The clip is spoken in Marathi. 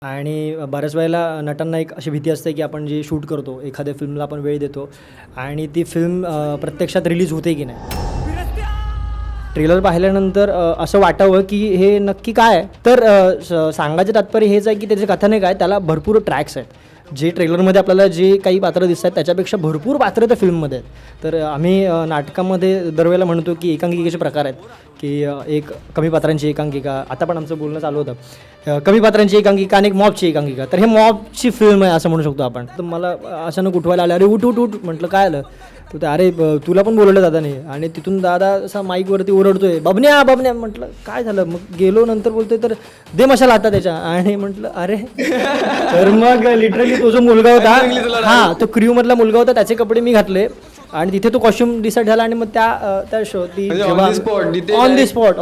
आणि बऱ्याच वेळेला नटांना एक अशी भीती असते की आपण जे शूट करतो एखाद्या फिल्मला आपण वेळ देतो आणि ती फिल्म प्रत्यक्षात रिलीज होते की नाही. ट्रेलर पाहिल्यानंतर असं वाटावं की हे नक्की काय आहे. तर सांगायचं तात्पर्य हेच आहे की त्याचे कथानक आहे, त्याला भरपूर ट्रॅक्स आहेत. जे ट्रेलरमध्ये आपल्याला जे काही पात्र दिसत आहेत त्याच्यापेक्षा भरपूर पात्र त्या फिल्ममध्ये आहेत. तर आम्ही नाटकामध्ये दरवेळेला म्हणतो की एकांकिकेचे प्रकार आहेत की एक कमी पात्रांची एकांकिका, आता पण आमचं बोलणं चालू होतं, कमी पात्रांची एकांकिका आणि एक मॉबची एकांकिका. तर हे मॉबची फिल्म आहे असं म्हणू शकतो आपण. तर मला अचानक उठवायला आलं, अरे उठ उठ उठ म्हटलं काय आलं. तर अरे तुला पण बोलवलं दादाने. आणि तिथून दादा असा माईकवरती ओरडतोय, बबन्या बबन्या. म्हटलं काय झालं. मग गेलो, नंतर बोलतोय तर दे मशाला आता त्याच्या. आणि म्हटलं अरे तर मग लिटरली तो जो मुलगा होता, हां तो क्रूमधला मुलगा होता, त्याचे कपडे मी घातले आणि तिथे तो कॉस्ट्युम डिसाईड झाला. आणि मग त्या शो ती ऑन दी स्पॉट